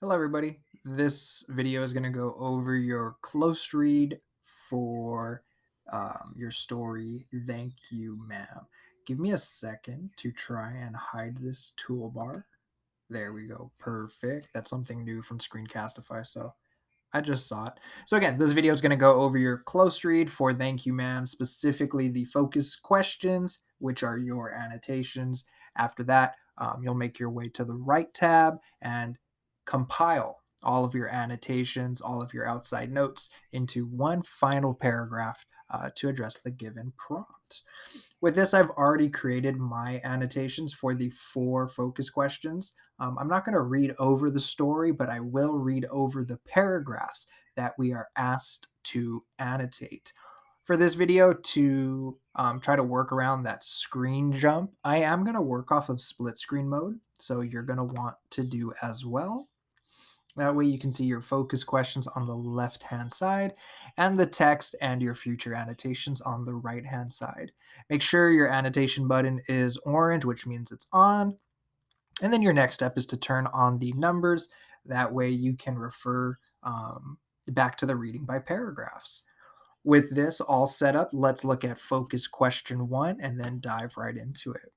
Hello, everybody. This video is going to go over your close read for your story. Thank you, ma'am. Give me a second to try and hide this toolbar. There we go. Perfect. That's something new from Screencastify, so I just saw it. So again, this video is going to go over your close read for Thank You, Ma'am, specifically the focus questions, which are your annotations. After that, you'll make your way to the right tab and compile all of your annotations, all of your outside notes into one final paragraph to address the given prompt. With this, I've already created my annotations for the 4 focus questions. I'm not going to read over the story, but I will read over the paragraphs that we are asked to annotate. For this video, to try to work around that screen jump, I am going to work off of split screen mode, so you're going to want to do as well. That way you can see your focus questions on the left-hand side and the text and your future annotations on the right-hand side. Make sure your annotation button is orange, which means it's on. And then your next step is to turn on the numbers. That way you can refer back to the reading by paragraphs. With this all set up, let's look at focus question 1 and then dive right into it.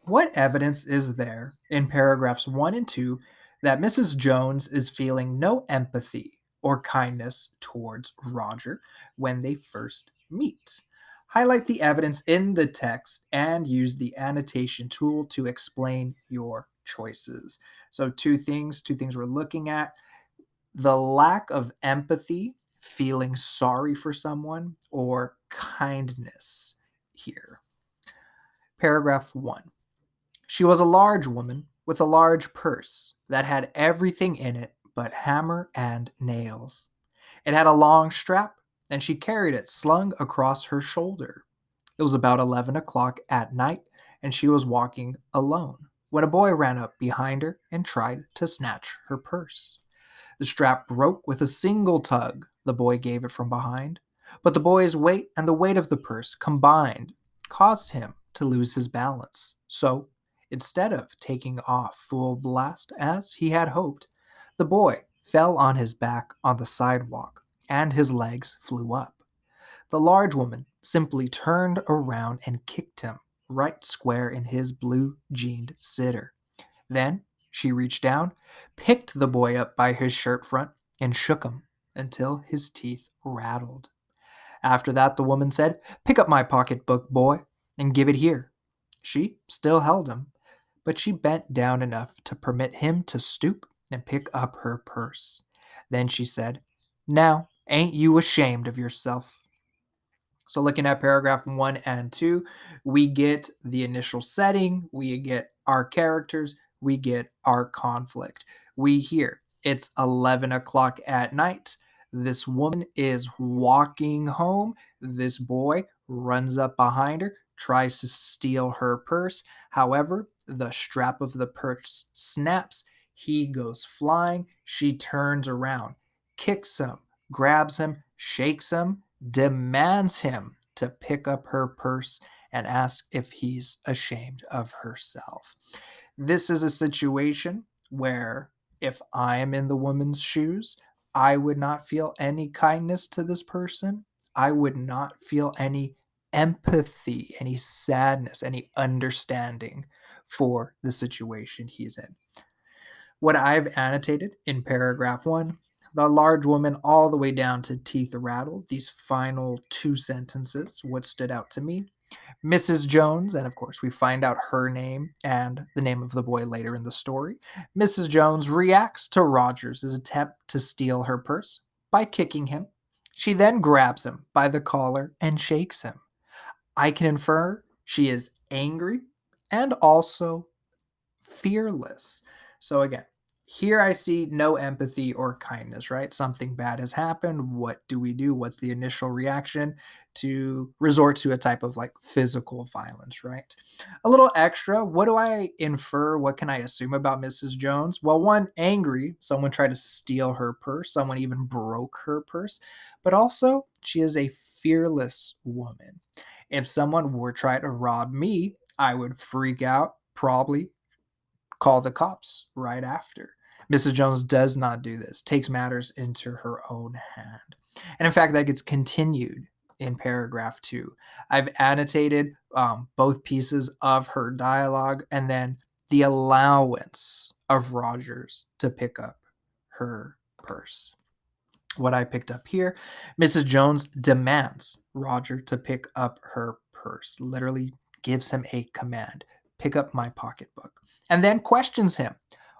What evidence is there in paragraphs 1 and 2 that Mrs. Jones is feeling no empathy or kindness towards Roger when they first meet? Highlight the evidence in the text and use the annotation tool to explain your choices. So, two things we're looking at: the lack of empathy, feeling sorry for someone, or kindness here. Paragraph 1. She was a large woman with a large purse that had everything in it but hammer and nails. It had a long strap, and she carried it slung across her shoulder. It was about 11 o'clock at night, and she was walking alone when a boy ran up behind her and tried to snatch her purse. The strap broke with a single tug the boy gave it from behind, but the boy's weight and the weight of the purse combined caused him to lose his balance. So, instead of taking off full blast as he had hoped, the boy fell on his back on the sidewalk and his legs flew up. The large woman simply turned around and kicked him right square in his blue jeaned sitter. Then she reached down, picked the boy up by his shirt front, and shook him until his teeth rattled. After that, the woman said, "Pick up my pocketbook, boy, and give it here." She still held him, but she bent down enough to permit him to stoop and pick up her purse. Then she said, "Now, ain't you ashamed of yourself?" So, looking at paragraph 1 and 2, we get the initial setting, we get our characters, we get our conflict. We hear it's 11 o'clock at night. This woman is walking home. This boy runs up behind her, tries to steal her purse. However, the strap of the purse snaps. He goes flying. She turns around, kicks him, grabs him, shakes him, demands him to pick up her purse and ask if he's ashamed of herself. This is a situation where if I am in the woman's shoes, I would not feel any kindness to this person. I would not feel any empathy, any sadness, any understanding for the situation he's in. What I've annotated in paragraph 1, the large woman all the way down to teeth rattled, these final 2 sentences, what stood out to me. Mrs. Jones, and of course, we find out her name and the name of the boy later in the story. Mrs. Jones reacts to Rogers' attempt to steal her purse by kicking him. She then grabs him by the collar and shakes him. I can infer she is angry and also fearless. So again, here I see no empathy or kindness, right? Something bad has happened. What do we do? What's the initial reaction? To resort to a type of like physical violence, right? A little extra. What do I infer? What can I assume about Mrs. Jones? Well, one, angry. Someone tried to steal her purse. Someone even broke her purse. But also, she is a fearless woman. If someone were trying to rob me, I would freak out, probably call the cops right after. Mrs. Jones does not do this, takes matters into her own hand. And in fact, that gets continued in paragraph 2. I've annotated both pieces of her dialogue and then the allowance of Rogers to pick up her purse. What I picked up here, Mrs. Jones demands Roger to pick up her purse, literally gives him a command: pick up my pocketbook, and then questions him.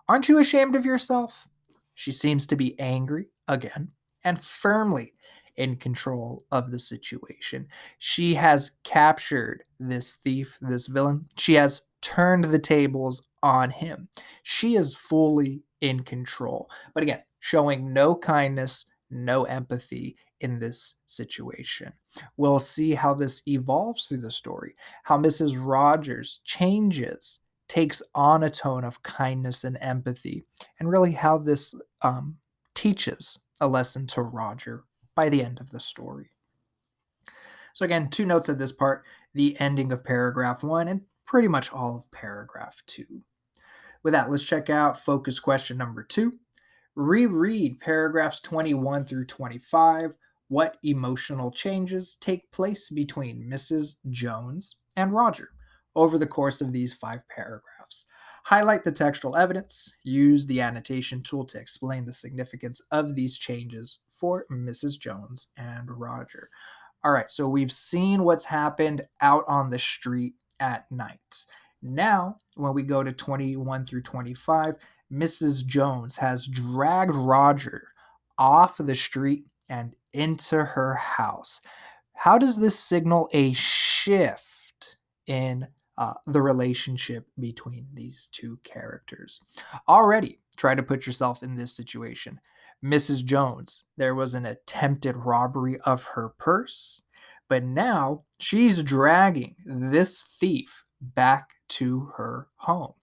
Aren't you ashamed of yourself? She seems to be angry again and firmly in control of the situation. She has captured this thief, this villain. She has turned the tables on him. She is fully in control. But again, showing no kindness, no empathy in this situation. We'll see how this evolves through the story, how Mrs. Rogers changes, takes on a tone of kindness and empathy, and really how this teaches a lesson to Roger by the end of the story. So, again, 2 notes at this part: the ending of paragraph 1 and pretty much all of paragraph 2. With that, let's check out focus question number 2. Reread paragraphs 21 through 25. What emotional changes take place between Mrs. Jones and Roger over the course of these 5 paragraphs? Highlight the textual evidence. Use the annotation tool to explain the significance of these changes for Mrs. Jones and Roger. All right, so we've seen what's happened out on the street at night. Now, when we go to 21 through 25, Mrs. Jones has dragged Roger off the street and into her house. How does this signal a shift in the relationship between these two characters? Already, try to put yourself in this situation. Mrs. Jones, there was an attempted robbery of her purse, but now she's dragging this thief back to her home.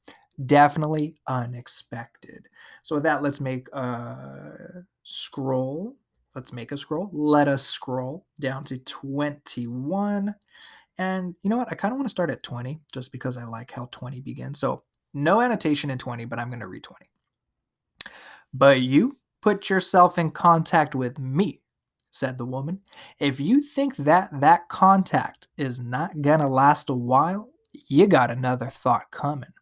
Definitely unexpected. So with that, let's make a scroll. Let's make a scroll. Let us scroll down to 21. And you know what? I kind of want to start at 20 just because I like how 20 begins. So no annotation in 20, but I'm going to read 20. But you put yourself in contact with me, said the woman. If you think that contact is not going to last a while, you got another thought coming.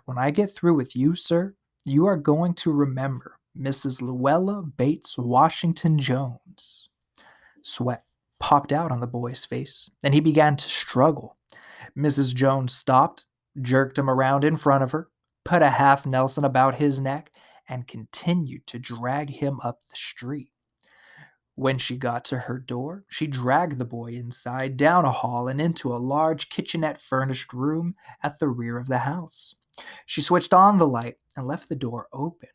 When I get through with you, sir, you are going to remember Mrs. Luella Bates Washington Jones. Sweat popped out on the boy's face, and he began to struggle. Mrs. Jones stopped, jerked him around in front of her, put a half Nelson about his neck, and continued to drag him up the street. When she got to her door, she dragged the boy inside, down a hall, and into a large kitchenette furnished room at the rear of the house. She switched on the light and left the door open.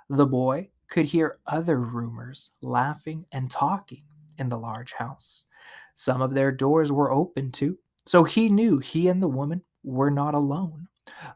The boy could hear other roomers laughing and talking in the large house. Some of their doors were open too, so he knew he and the woman were not alone.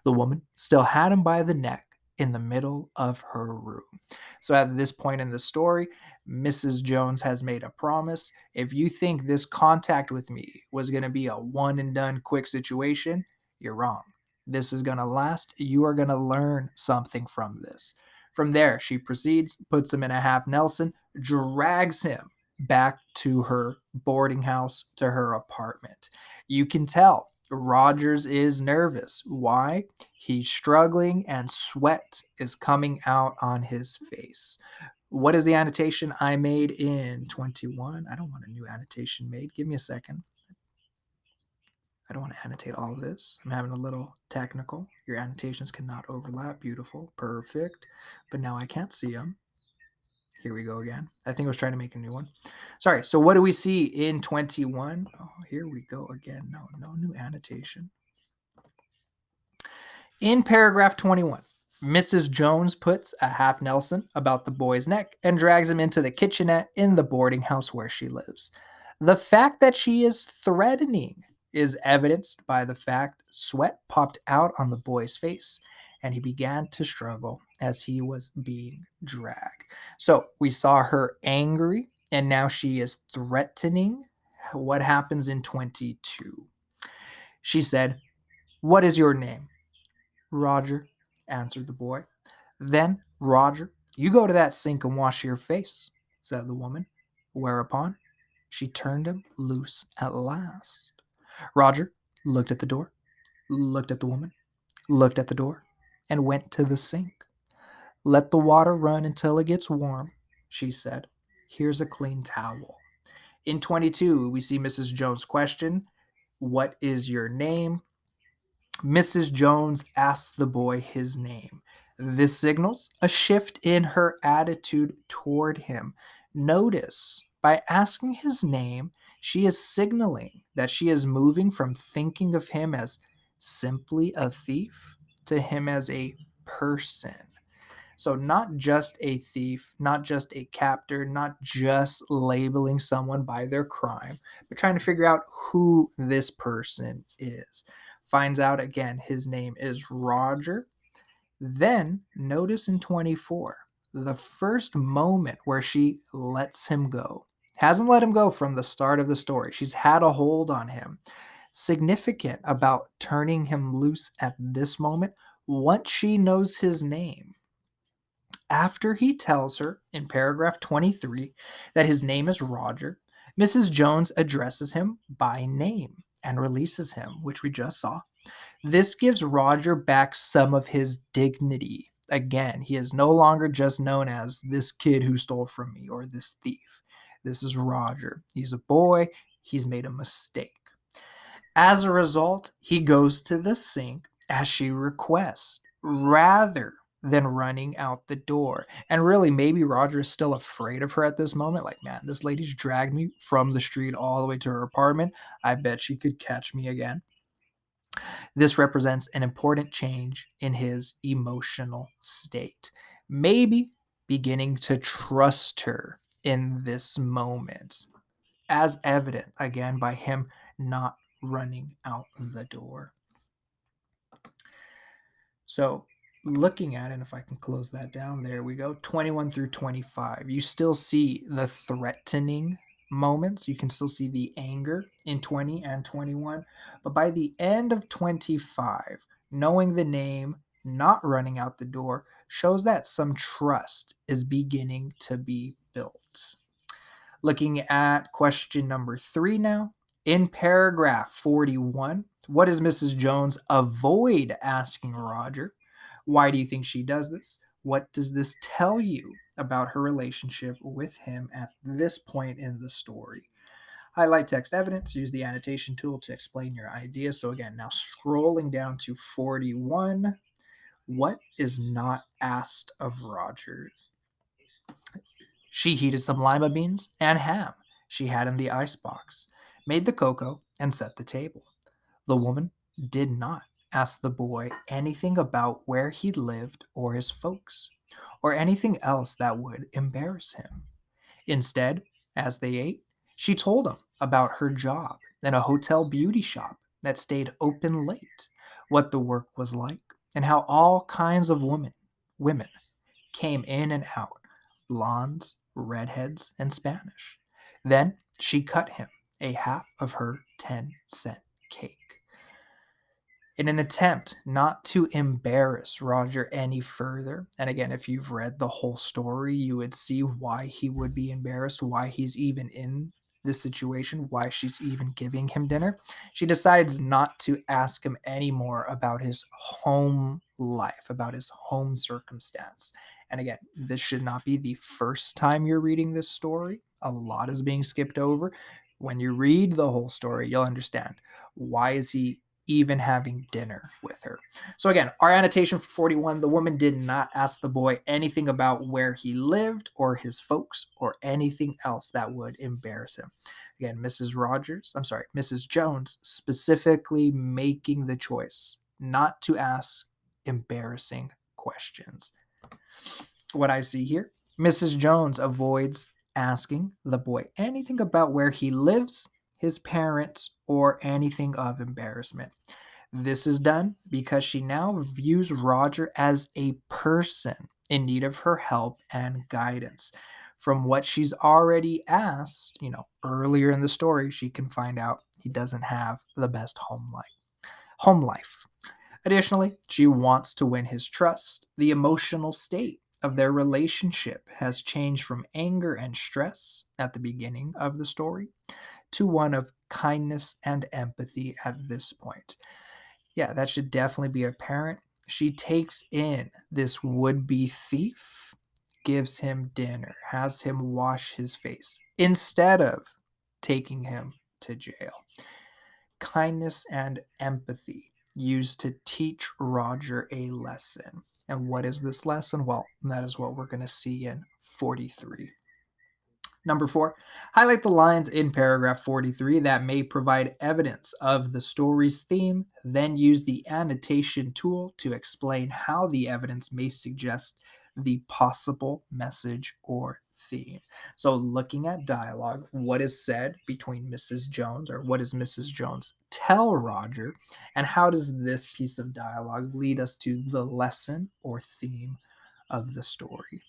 The woman still had him by the neck in the middle of her room. So at this point in the story, Mrs. Jones has made a promise. If you think this contact with me was going to be a one and done quick situation, you're wrong. This is going to last. You are going to learn something from this. From there, she proceeds, puts him in a half Nelson, drags him back to her boarding house, to her apartment. You can tell Rogers is nervous. Why? He's struggling and sweat is coming out on his face. What is the annotation I made in 21? I don't want a new annotation made. Give me a second. I don't want to annotate all of this. I'm having a little technical. Your annotations cannot overlap. Beautiful. Perfect. But now I can't see them. Here we go again. I think I was trying to make a new one. Sorry. So what do we see in 21? Oh, here we go again. No new annotation. In paragraph 21, Mrs. Jones puts a half Nelson about the boy's neck and drags him into the kitchenette in the boarding house where she lives. The fact that she is threatening is evidenced by the fact sweat popped out on the boy's face and he began to struggle as he was being dragged. So we saw her angry and now she is threatening. What happens in 22? She said, "What is your name?" "Roger," answered the boy. "Then "Roger, you go to that sink and wash your face," said the woman, whereupon she turned him loose at last. Roger looked at the door, looked at the woman, looked at the door, and went to the sink. "Let the water run until it gets warm," she said. "Here's a clean towel." In 22, we see Mrs. Jones question, "What is your name?" Mrs. Jones asks the boy his name. This signals a shift in her attitude toward him. Notice, by asking his name, she is signaling that she is moving from thinking of him as simply a thief to him as a person. So, not just a thief, not just a captor, not just labeling someone by their crime, but trying to figure out who this person is. Finds out again his name is Roger. Then, notice in 24, the first moment where she lets him go. Hasn't let him go from the start of the story. She's had a hold on him. Significant about turning him loose at this moment, once she knows his name, after he tells her in paragraph 23 that his name is Roger, Mrs. Jones addresses him by name and releases him, which we just saw. This gives Roger back some of his dignity. Again, he is no longer just known as this kid who stole from me or this thief. This is Roger. He's a boy. He's made a mistake. As a result, he goes to the sink as she requests, rather than running out the door. And really, maybe Roger is still afraid of her at this moment. Like, man, this lady's dragged me from the street all the way to her apartment. I bet she could catch me again. This represents an important change in his emotional state. Maybe beginning to trust her in this moment, as evident again by him not running out the door. So, looking at it, if I can close that down, there we go. 21 through 25. You still see the threatening moments. You can still see the anger in 20 and 21. But by the end of 25, knowing the name, not running out the door, shows that some trust is beginning to be built. Looking at question number 3 now. In paragraph 41, what does Mrs. Jones avoid asking Roger? Why do you think she does this? What does this tell you about her relationship with him at this point in the story? Highlight text evidence, use the annotation tool to explain your idea. So, again, now scrolling down to 41, what is not asked of Roger? She heated some lima beans and ham she had in the icebox, made the cocoa, and set the table. The woman did not ask the boy anything about where he lived or his folks, or anything else that would embarrass him. Instead, as they ate, she told him about her job in a hotel beauty shop that stayed open late, what the work was like, and how all kinds of women came in and out, blondes, redheads, and Spanish. Then she cut him a half of her 10-cent cake. In an attempt not to embarrass Roger any further, and again, if you've read the whole story, you would see why he would be embarrassed, why he's even in this situation, why she's even giving him dinner. She decides not to ask him anymore about his home life, about his home circumstance. And again, this should not be the first time you're reading this story. A lot is being skipped over. When you read the whole story, you'll understand why is he even having dinner with her. So again, our annotation for 41, the woman did not ask the boy anything about where he lived or his folks or anything else that would embarrass him. Again, Mrs. Jones specifically making the choice not to ask embarrassing questions. What I see here, Mrs. Jones avoids asking the boy anything about where he lives, his parents, or anything of embarrassment. This is done because she now views Roger as a person in need of her help and guidance. From what she's already asked, earlier in the story, she can find out he doesn't have the best home life. Additionally, she wants to win his trust. The emotional state of their relationship has changed from anger and stress at the beginning of the story to one of kindness and empathy at this point. Yeah, that should definitely be apparent. She takes in this would be thief, gives him dinner, has him wash his face instead of taking him to jail. Kindness and empathy used to teach Roger a lesson. And what is this lesson? Well, that is what we're going to see in 43. Number 4, highlight the lines in paragraph 43 that may provide evidence of the story's theme, then use the annotation tool to explain how the evidence may suggest the possible message or theme. So, looking at dialogue, what is said between Mrs. Jones, or what does Mrs. Jones tell Roger, and how does this piece of dialogue lead us to the lesson or theme of the story?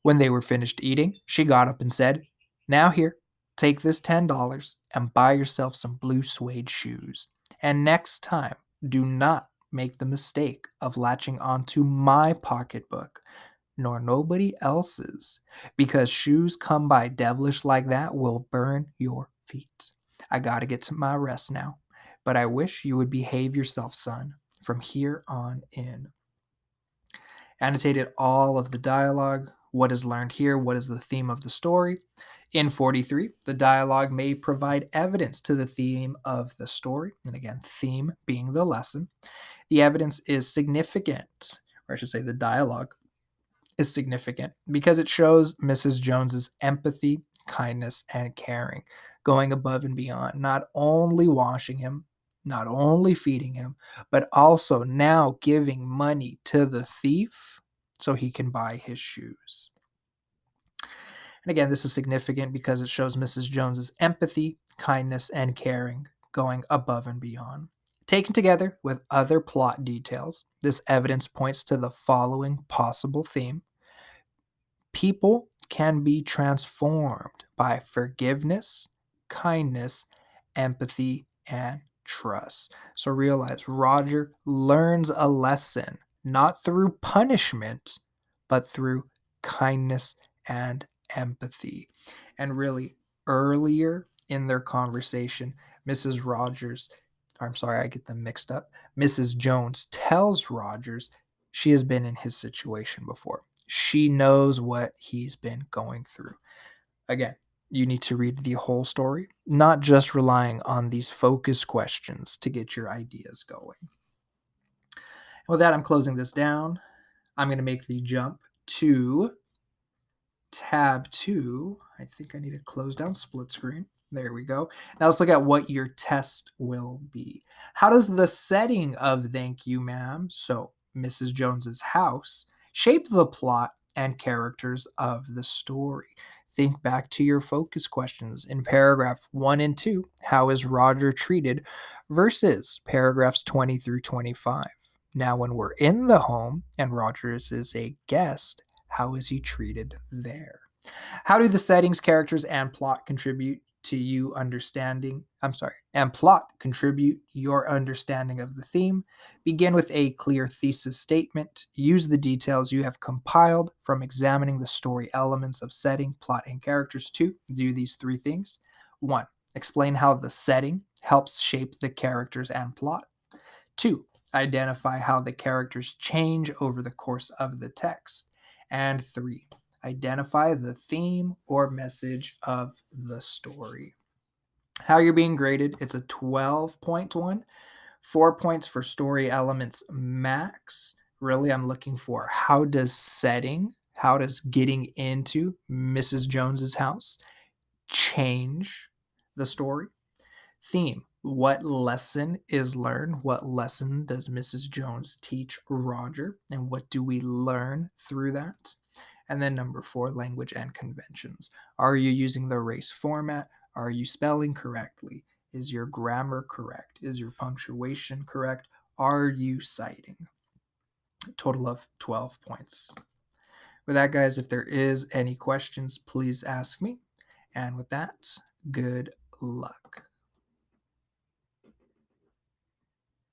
When they were finished eating, she got up and said, "Now here, take this $10 and buy yourself some blue suede shoes. And next time, do not make the mistake of latching onto my pocketbook, nor nobody else's, because shoes come by devilish like that will burn your feet. I gotta get to my rest now, but I wish you would behave yourself, son, from here on in." Annotated all of the dialogue, what is learned here, what is the theme of the story. In 43, the dialogue may provide evidence to the theme of the story, and again, theme being the lesson. The evidence is significant, or I should say, the dialogue is significant because it shows Mrs. Jones's empathy, kindness, and caring, going above and beyond, not only washing him, not only feeding him, but also now giving money to the thief so he can buy his shoes. And again, this is significant because it shows Mrs. Jones's empathy, kindness, and caring, going above and beyond. Taken together with other plot details, this evidence points to the following possible theme: people can be transformed by forgiveness, kindness, empathy, and trust. So realize Roger learns a lesson not through punishment, but through kindness and empathy. And really, earlier in their conversation, Mrs. Rogers, I'm sorry, I get them mixed up. Mrs. Jones tells Rogers she has been in his situation before. She knows what he's been going through. Again, you need to read the whole story, not just relying on these focus questions to get your ideas going. And with that, I'm closing this down. I'm going to make the jump to tab 2. I think I need to close down split screen. There we go. Now let's look at what your test will be. How does the setting of Thank You, Ma'am, so Mrs. Jones's house, shape the plot and characters of the story? Think back to your focus questions in paragraph 1 and 2. How is Roger treated versus paragraphs 20 through 25? Now, when we're in the home and Rogers is a guest, how is he treated there? How do the settings, characters, and plot contribute to you understanding? And plot contribute your understanding of the theme. Begin with a clear thesis statement. Use the details you have compiled from examining the story elements of setting, plot, and characters to do these 3 things. 1. Explain how the setting helps shape the characters and plot. 2. Identify how the characters change over the course of the text. And 3, identify the theme or message of the story. How you're being graded, it's a 12-point one. 4 points for story elements max. Really, I'm looking for how does getting into Mrs. Jones's house change the story? Theme, what lesson is learned? What lesson does Mrs. Jones teach Roger? And what do we learn through that? And then number 4, language and conventions. Are you using the race format? Are you spelling correctly? Is your grammar correct? Is your punctuation correct? Are you citing? Total of 12 points. With that, guys, if there is any questions, please ask me. And with that, good luck.